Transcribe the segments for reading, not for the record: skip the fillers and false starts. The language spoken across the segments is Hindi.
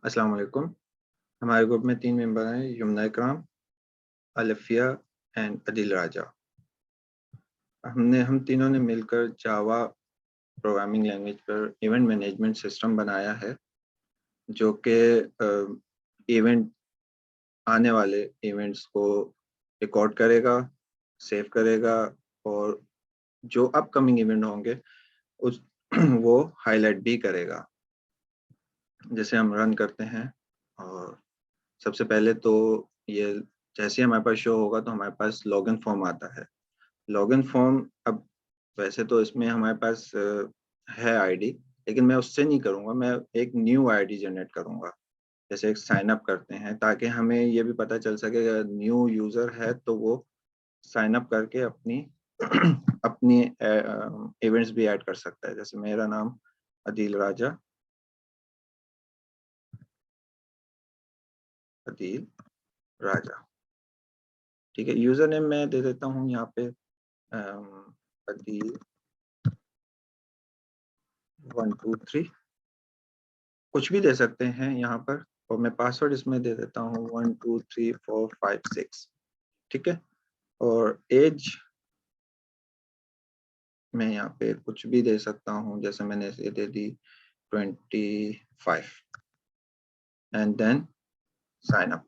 अस्सलाम वालेकुम। हमारे ग्रुप में 3 मेंबर हैं, यमुना इकराम, अलफिया एंड अदील राजा। हम तीनों ने मिलकर जावा प्रोग्रामिंग लैंग्वेज पर इवेंट मैनेजमेंट सिस्टम बनाया है, जो कि इवेंट आने वाले इवेंट्स को रिकॉर्ड करेगा, सेव करेगा और जो अपकमिंग इवेंट होंगे उस वो हाईलाइट भी करेगा। जैसे हम रन करते हैं और सबसे पहले तो ये जैसे ही हमारे पास शो होगा तो हमारे पास लॉगिन फॉर्म आता है। लॉगिन फॉर्म अब वैसे तो इसमें हमारे पास है आईडी, लेकिन मैं उससे नहीं करूँगा, मैं एक न्यू आईडी जनरेट करूँगा। जैसे एक साइन अप करते हैं ताकि हमें ये भी पता चल सके अगर न्यू यूज़र है तो वो साइन अप करके अपनी अपनी इवेंट्स भी ऐड कर सकता है। जैसे मेरा नाम अदील राजा, अदील राजा, ठीक है। यूज़र नेम मैं दे देता हूँ यहाँ पे अदील 123, कुछ भी दे सकते हैं यहाँ पर। और मैं पासवर्ड इसमें दे देता हूँ 123456, ठीक है। और एज मैं यहाँ पे कुछ भी दे सकता हूँ, जैसे मैंने इसे दे दी 25 एंड देन साइन अप।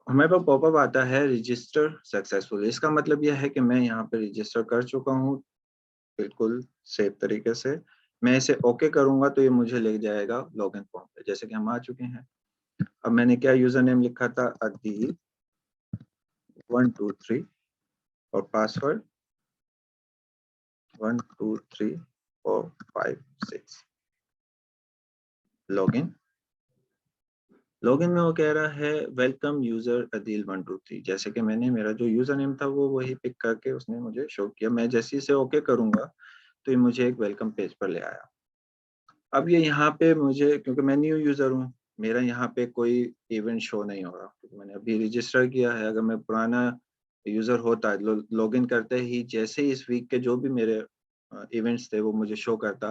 हमारे पास पॉपअप आता है रजिस्टर सक्सेसफुल। इसका मतलब यह है कि मैं यहाँ पे रजिस्टर कर चुका हूँ बिल्कुल सेफ तरीके से। मैं इसे ओके करूंगा तो ये मुझे ले जाएगा लॉगिन फॉर्म पे, जैसे कि हम आ चुके हैं। अब मैंने क्या यूजर नेम लिखा था, अदील 123 और पासवर्ड 123456। लॉगिन लॉगिन में वो कह रहा है वेलकम यूजर अदील 123। जैसे कि मैंने मेरा जो यूजर नेम था वो वही पिक करके उसने मुझे शो किया। मैं जैसे ही इसे ओके करूंगा तो ये मुझे एक वेलकम पेज पर ले आया। अब ये यहाँ पे मुझे, क्योंकि मैं न्यू यूजर हूँ, मेरा यहाँ पे कोई इवेंट शो नहीं हो रहा क्योंकि मैंने अभी रजिस्टर किया है। अगर मैं पुराना यूजर होता है, लॉगिन करते ही जैसे ही इस वीक के जो भी मेरे इवेंट्स थे वो मुझे शो करता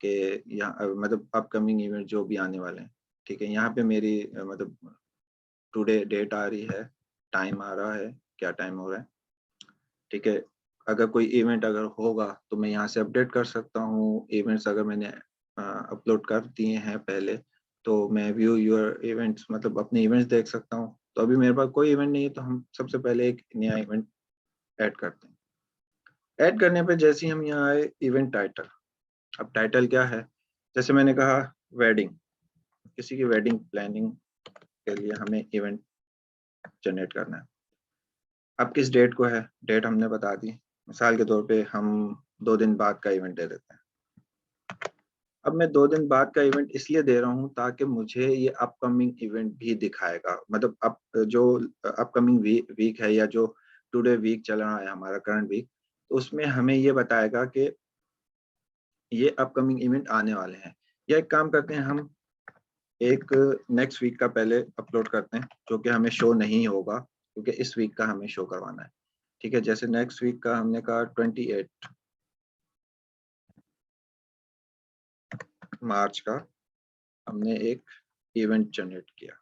कि यहाँ मतलब अपकमिंग इवेंट जो भी आने वाले हैं, ठीक है। यहाँ पे मेरी मतलब टुडे डेट आ रही है, टाइम आ रहा है, क्या टाइम हो रहा है, ठीक है। अगर कोई इवेंट अगर होगा तो मैं यहाँ से अपडेट कर सकता हूँ। इवेंट्स अगर मैंने अपलोड कर दिए हैं पहले तो मैं व्यू योर इवेंट्स मतलब अपने इवेंट्स देख सकता हूँ। तो अभी मेरे पास कोई इवेंट नहीं है तो हम सबसे पहले एक नया इवेंट ऐड करते हैं। ऐड करने पे जैसे ही हम यहाँ आए, इवेंट टाइटल। अब टाइटल क्या है, जैसे मैंने कहा वेडिंग, किसी की वेडिंग प्लानिंग के लिए हमें इवेंट जनरेट करना है। अब किस डेट को है, डेट हमने बता दी। मिसाल के तौर पे हम 2 दिन बाद का इवेंट दे देते हैं। अब मैं 2 दिन बाद का इवेंट इसलिए दे रहा हूँ ताकि मुझे ये अपकमिंग इवेंट भी दिखाएगा। मतलब अब जो अपकमिंग वीक है या जो टुडे वीक चल रहा है हमारा करंट वीक, तो उसमें हमें ये बताएगा कि ये अपकमिंग इवेंट आने वाले हैं। या एक काम करते हैं, हम एक नेक्स्ट वीक का पहले अपलोड करते हैं जो कि हमें शो नहीं होगा क्योंकि इस वीक का हमें शो करवाना है, ठीक है। जैसे नेक्स्ट वीक का हमने कहा 28 मार्च का हमने एक इवेंट जनरेट किया,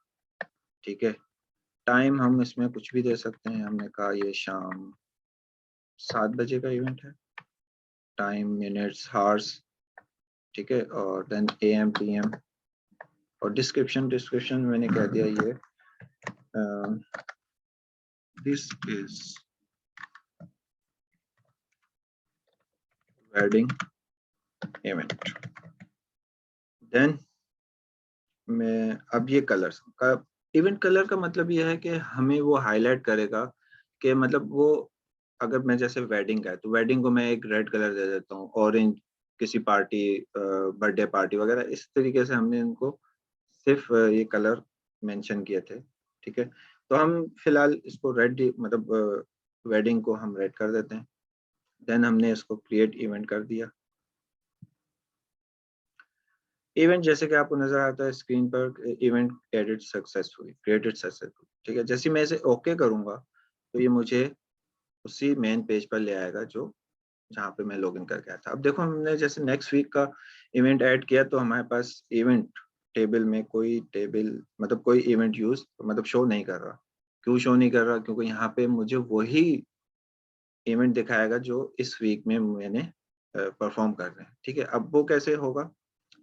ठीक है। टाइम हम इसमें कुछ भी दे सकते हैं। हमने कहा ये शाम 7 बजे का इवेंट है। टाइम मिनट्स हार्स, ठीक है। और देन AM PM। और डिस्क्रिप्शन मैंने कह दिया ये this is wedding event. Then मैं अब ये कलर्स का इवेंट कलर का मतलब ये है कि हमें वो हाईलाइट करेगा कि मतलब वो अगर मैं जैसे वेडिंग है तो वेडिंग को मैं एक रेड कलर दे देता हूँ, ऑरेंज किसी पार्टी बर्थडे पार्टी वगैरह, इस तरीके से हमने इनको सिर्फ ये कलर मेंशन किए थे, ठीक है। तो हम फिलहाल इसको रेड मतलब वेडिंग को हम रेड कर देते हैं। देन हमने इसको क्रिएट इवेंट कर दिया। इवेंट जैसे कि आपको नजर आता है स्क्रीन पर, इवेंट क्रिएटेड सक्सेसफुली, ठीक है। जैसे मैं इसे ओके करूंगा तो ये मुझे उसी मेन पेज पर ले आएगा जो जहाँ पे मैं लॉगिन करके आया था। अब देखो हमने जैसे नेक्स्ट वीक का इवेंट ऐड किया तो हमारे पास इवेंट टेबल में कोई मतलब कोई इवेंट यूज मतलब शो नहीं कर रहा। क्यों शो नहीं कर रहा? क्योंकि यहाँ पे मुझे वही इवेंट दिखाएगा जो इस वीक में मैंने परफॉर्म कर रहे हैं। ठीक है, अब वो कैसे होगा?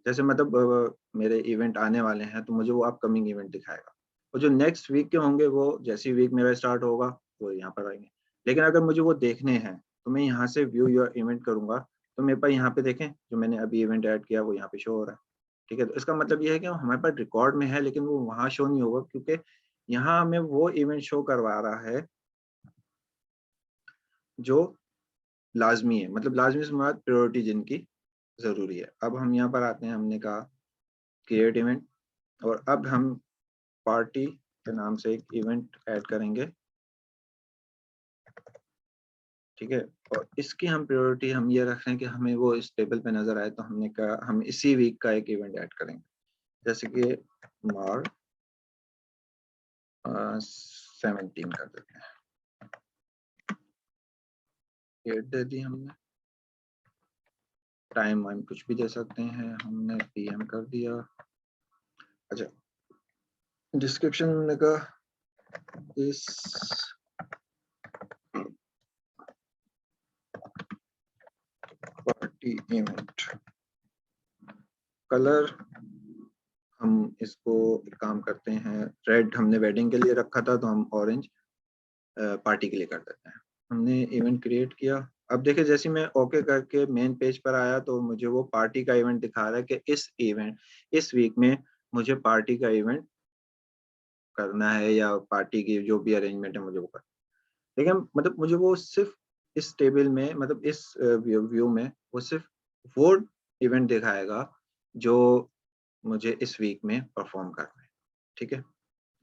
जैसे मतलब मेरे इवेंट आने वाले हैं तो मुझे वो अपकमिंग इवेंट दिखाएगा, और जो नेक्स्ट वीक के होंगे वो जैसी वीक मेरा स्टार्ट होगा वो यहाँ पर आएंगे। लेकिन अगर मुझे वो देखने हैं तो मैं यहाँ से व्यू योर इवेंट करूंगा, तो मेरे पास यहाँ पे देखें जो मैंने अभी इवेंट ऐड किया वो यहाँ पे शो हो रहा है। ठीक है, तो इसका मतलब ये है कि हमारे पास रिकॉर्ड में है लेकिन वो वहाँ शो नहीं होगा, क्योंकि यहाँ हमें वो इवेंट शो करवा रहा है जो लाजमी है, मतलब लाजमी से मुराद प्रायोरिटी जिनकी जरूरी है। अब हम यहाँ पर आते हैं, हमने कहा क्रिएट इवेंट, और अब हम पार्टी के नाम से एक इवेंट ऐड करेंगे। ठीक है, और इसकी हम प्रायोरिटी हम ये रख रहे हैं कि हमें वो इस टेबल पे नजर आए, तो हमने कहा हम इसी वीक का एक इवेंट ऐड करेंगे, जैसे कि मार 17 कर देते हैं। डेट दे दी हमने, टाइम वाइम कुछ भी दे सकते हैं, हमने PM कर दिया। अच्छा, डिस्क्रिप्शन में कहा इस पार्टी इवेंट, कलर हम इसको एक काम करते हैं, रेड हमने वेडिंग के लिए रखा था तो हम ऑरेंज पार्टी के लिए कर देते हैं। हमने इवेंट क्रिएट किया। अब देखिए जैसे मैं ओके करके मेन पेज पर आया तो मुझे वो पार्टी का इवेंट दिखा रहा है कि इस वीक में मुझे पार्टी का इवेंट करना है, या पार्टी की जो भी अरेंजमेंट है मुझे वो करना है। लेकिन मतलब मुझे वो सिर्फ इस टेबल में, मतलब इस व्यू में वो सिर्फ वो इवेंट दिखाएगा जो मुझे इस वीक में परफॉर्म करना है। ठीक है,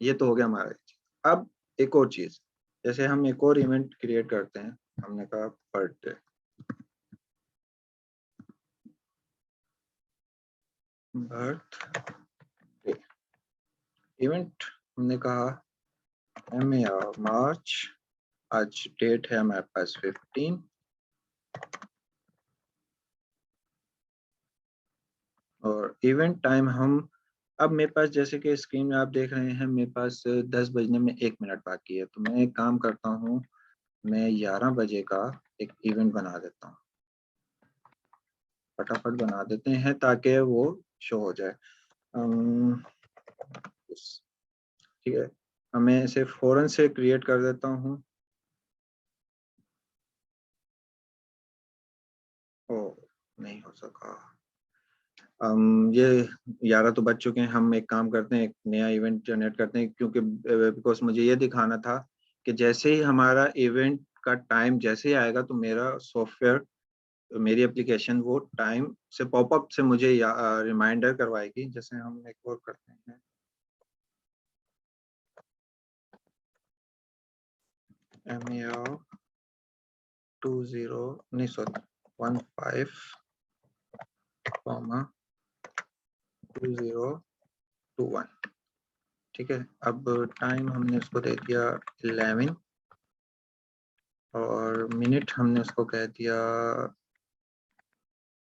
ये तो हो गया हमारा। अब एक और चीज, जैसे हम एक और इवेंट क्रिएट करते हैं, हमने कहा बर्थडे, बर्थडे इवेंट, हमने कहा मार्च, आज डेट है हमारे पास 15, और इवेंट टाइम हम, अब मेरे पास जैसे कि स्क्रीन में आप देख रहे हैं मेरे पास 10 बजने में 1 मिनट बाकी है, तो मैं एक काम करता हूँ, मैं 11 बजे का एक इवेंट बना देता हूँ, फटाफट बना देते हैं ताकि वो शो हो जाए। ठीक है, मैं इसे फौरन से क्रिएट कर देता हूँ। ओ, नहीं हो सका। ये 11 तो बज चुके हैं, हम एक काम करते हैं, एक नया इवेंट जनरेट करते हैं, क्योंकि बिकॉज मुझे ये दिखाना था कि जैसे ही हमारा इवेंट का टाइम जैसे ही आएगा तो मेरा सॉफ्टवेयर, मेरी एप्लीकेशन वो टाइम से पॉपअप से मुझे रिमाइंडर करवाएगी। जैसे हम एक और करते हैं, MER 20 नहीं सॉरी 15,2021। ठीक है, अब टाइम हमने उसको दे दिया 11, और मिनट हमने उसको कह दिया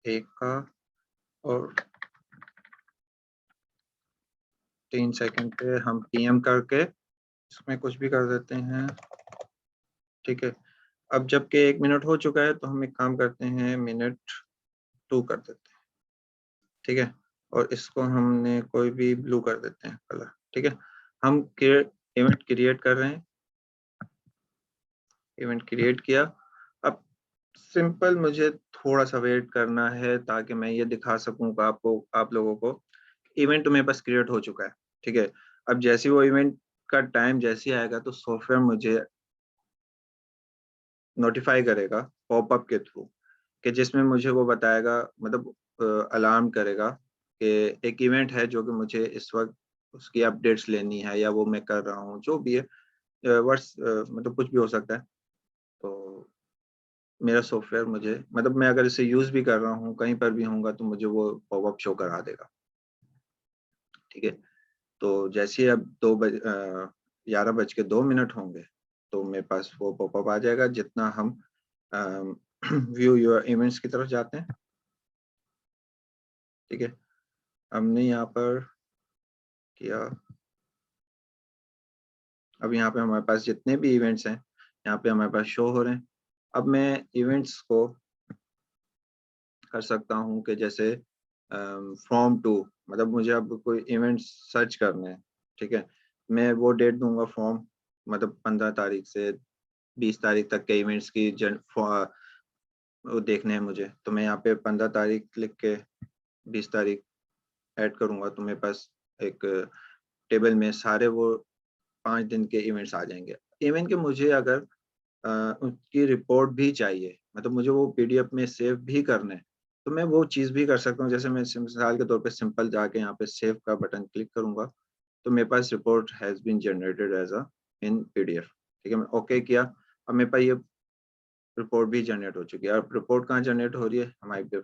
1 का, और 3 सेकंड पे हम PM करके इसमें कुछ भी कर देते हैं। ठीक है, अब जबकि 1 मिनट हो चुका है तो हम एक काम करते हैं, मिनट 2 कर देते हैं। ठीक है, और इसको हमने कोई भी ब्लू कर देते हैं कलर। ठीक है, हम इवेंट क्रिएट कर रहे हैं, इवेंट क्रिएट किया। अब सिंपल मुझे थोड़ा सा वेट करना है ताकि मैं ये दिखा सकूं आपको, आप लोगों को, इवेंट तो मेरे पास क्रिएट हो चुका है। ठीक है, अब जैसे वो इवेंट का टाइम जैसे आएगा तो सॉफ्टवेयर मुझे नोटिफाई करेगा पॉपअप के थ्रू, कि जिसमें मुझे वो बताएगा, मतलब अलार्म करेगा कि एक इवेंट है जो कि मुझे इस वक्त उसकी अपडेट्स लेनी है, या वो मैं कर रहा हूँ जो भी है, मतलब कुछ भी हो सकता है। तो मेरा सॉफ्टवेयर मुझे, मतलब मैं अगर इसे यूज भी कर रहा हूँ कहीं पर भी होऊंगा तो मुझे वो पॉपअप शो करा देगा। ठीक है, तो जैसे ही अब 11 बज के 2 मिनट होंगे तो मेरे पास वो पॉपअप आ जाएगा। जितना हम व्यू योर इवेंट्स की तरफ जाते हैं, ठीक है, हमने यहाँ पर किया। अब यहाँ पे हमारे पास जितने भी इवेंट्स हैं यहाँ पे हमारे पास शो हो रहे हैं। अब मैं इवेंट्स को कर सकता हूँ कि जैसे फ्रॉम टू, मतलब मुझे अब कोई इवेंट सर्च करने हैं, ठीक है, मैं वो डेट दूंगा फ्रॉम, मतलब 15 तारीख से 20 तारीख तक के इवेंट्स की वो देखने हैं मुझे, तो मैं यहाँ पे 15 तारीख लिख के 20 तारीख ऐड करूंगा तो मेरे पास एक टेबल में सारे वो 5 दिन के इवेंट्स आ जाएंगे। इवन कि मुझे अगर उसकी रिपोर्ट भी चाहिए, मतलब मुझे वो पीडीएफ में सेव भी करना है, तो मैं वो चीज़ भी कर सकता हूँ। जैसे मैं मिसाल के तौर पे सिंपल जाके यहाँ पे सेव का बटन क्लिक करूंगा तो मेरे पास report has been generated as a in PDF, ठीक है, मैं ओके किया। अब मेरे पास ये रिपोर्ट भी जनरेट हो चुकी है। अब रिपोर्ट कहाँ जनरेट हो रही है, हमारे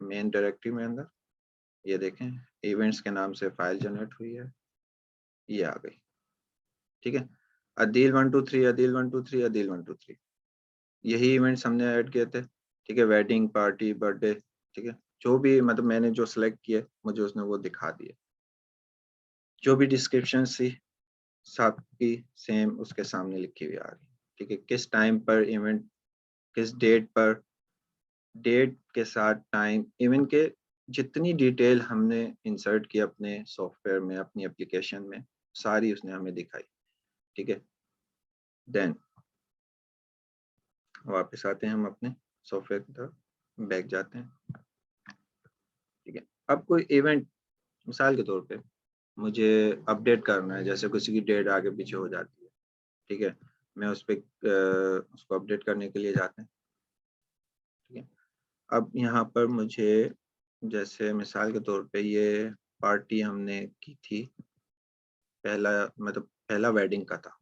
मेन डायरेक्टरी में अंदर, ये देखें इवेंट्स के नाम से फाइल जनरेट हुई है, ये आ गई, ठीक है। अदील 123, अदील 123, अदील 123, यही इवेंट्स हमने ऐड किए थे, ठीक है, वेडिंग पार्टी बर्थडे, ठीक है, जो भी मतलब मैंने जो सिलेक्ट किए मुझे उसने वो दिखा दिए। जो भी डिस्क्रिप्शन थी सबकी सेम उसके सामने लिखी हुई आ रही, ठीक है, किस टाइम पर इवेंट, किस डेट पर, डेट के साथ टाइम, इवेंट के जितनी डिटेल हमने इंसर्ट की अपने सॉफ्टवेयर में, अपनी एप्लीकेशन में, सारी उसने हमें दिखाई, ठीक है। देन वापस आते हैं हम अपने सॉफ्टवेयर की तरफ, बैक जाते हैं, ठीक है। अब कोई इवेंट मिसाल के तौर पे मुझे अपडेट करना है, जैसे किसी की डेट आगे पीछे हो जाती है, ठीक है, मैं उस पर उसको अपडेट करने के लिए जाते हैं, ठीक है। अब यहाँ पर मुझे जैसे मिसाल के तौर पे ये पार्टी हमने की थी, पहला मतलब पहला वेडिंग का था,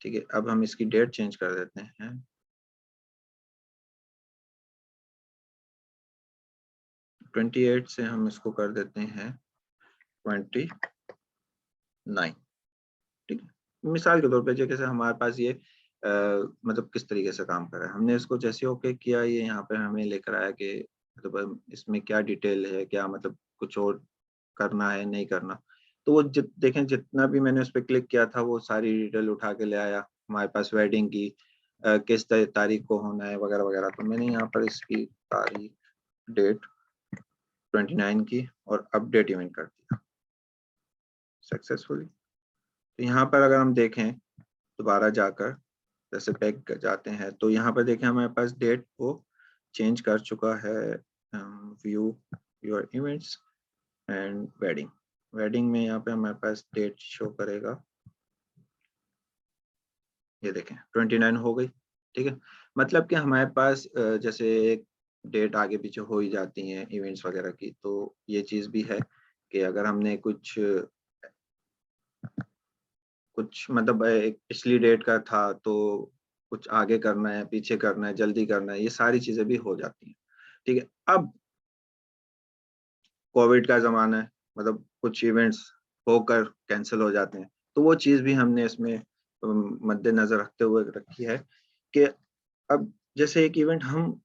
ठीक है। अब हम इसकी डेट चेंज कर देते हैं, 28 से हम इसको कर देते हैं 29, ठीक है। मिसाल के तौर पे जैसे हमारे पास ये मतलब किस तरीके से काम कर रहा है, हमने इसको जैसे ओके किया, ये यहाँ पे हमें लेकर आया कि मतलब इसमें क्या डिटेल है, क्या मतलब कुछ और करना है नहीं करना, तो वो देखें जितना भी मैंने उस पर क्लिक किया था वो सारी डिटेल उठा के ले आया हमारे पास, वेडिंग की किस तारीख को होना है वगैरह वगैरह। तो मैंने यहाँ पर इसकी तारीख डेट 29 की और अपडेट इवेंट कर दिया सक्सेसफुली। तो यहाँ पर अगर हम देखें दोबारा जाकर, जैसे बैक जाते हैं तो यहाँ पर देखें हमारे पास डेट वो चेंज कर चुका है, view your events and wedding, wedding में यहाँ पे हमारे पास डेट शो करेगा, ये देखें 29 हो गई, ठीक है। मतलब कि हमारे पास जैसे एक डेट आगे पीछे हो ही जाती हैं इवेंट्स वगैरह की, तो ये चीज़ भी है कि अगर हमने कुछ कुछ मतलब एक पिछली डेट का था तो कुछ आगे करना है, पीछे करना है, जल्दी करना है, ये सारी चीजें भी हो जाती हैं, ठीक है। अब कोविड का जमाना है, मतलब कुछ इवेंट्स होकर कैंसिल हो जाते हैं, तो वो चीज भी हमने इसमें मद्देनजर रखते हुए रखी है कि अब जैसे एक इवेंट हम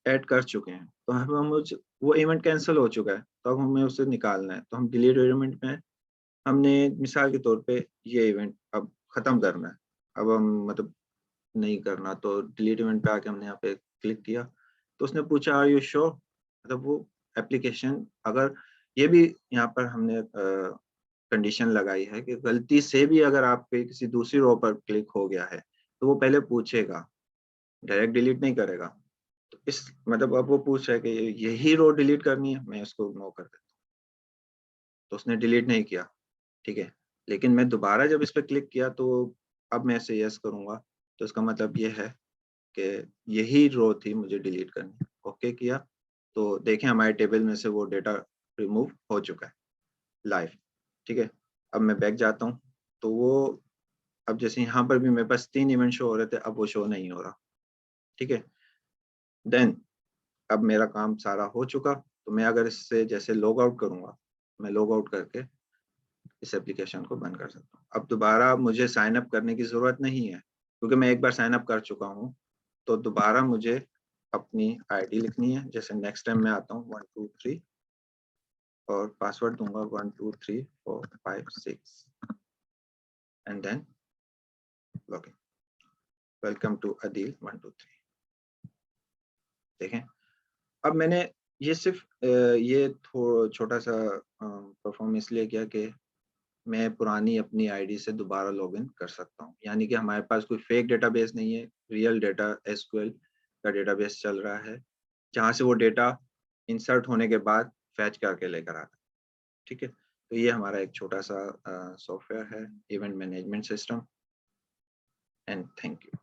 ऐड कर चुके हैं तो हम वो इवेंट कैंसिल हो चुका है तो अब हमें उसे निकालना है, तो हम डिलीट इवेंट में हमने मिसाल के तौर पे ये इवेंट अब खत्म करना है, अब हम मतलब नहीं करना, तो डिलीट इवेंट पे आके हमने यहाँ पे क्लिक किया तो उसने पूछा आर यू श्योर, मतलब वो एप्लीकेशन, अगर ये भी यहाँ पर हमने कंडीशन लगाई है कि गलती से भी अगर आप पे किसी दूसरी रो पर क्लिक हो गया है तो वो पहले पूछेगा, डायरेक्ट डिलीट नहीं करेगा। तो इस मतलब अब वो पूछ रहा है कि यही रो डिलीट करनी है, मैं इसको नो कर देता हूँ, तो उसने डिलीट नहीं किया, ठीक है। लेकिन मैं दोबारा जब इस पर क्लिक किया तो अब मैं इसे यस करूंगा, तो इसका मतलब ये है कि यही रो थी मुझे डिलीट करनी, ओके किया तो देखें हमारे टेबल में से वो डेटा रिमूव हो चुका है लाइव, ठीक है। अब मैं बैक जाता हूँ तो वो अब जैसे यहाँ पर भी मेरे पास 3 इवेंट शो हो रहे थे, अब वो शो नहीं हो रहा, ठीक है। देन अब मेरा काम सारा हो चुका, तो मैं अगर इससे जैसे लॉग आउट करूंगा, मैं लॉग आउट करके इस एप्लीकेशन को बंद कर सकता हूँ। अब दोबारा मुझे साइन अप करने की ज़रूरत नहीं है क्योंकि मैं एक बार साइन अप कर चुका हूँ, तो दोबारा मुझे अपनी आईडी लिखनी है, जैसे नेक्स्ट टाइम मैं आता हूँ 1 2 3 और पासवर्ड दूंगा 1 2 3 4 5 6 and then login. Welcome to Adeel 1 2 3। देखें, अब मैंने ये सिर्फ ये छोटा सा परफॉर्म इसलिए किया कि मैं पुरानी अपनी आईडी से दोबारा लॉगिन कर सकता हूँ। यानी कि हमारे पास कोई फेक डेटाबेस नहीं है, रियल डेटा एसक्यूएल का डेटाबेस चल रहा है, जहाँ से वो डेटा इंसर्ट होने के बाद फैच करके लेकर आता है। ठीक है, तो ये हमारा एक छोटा सा सॉफ्टवेयर है, event management system. And thank you.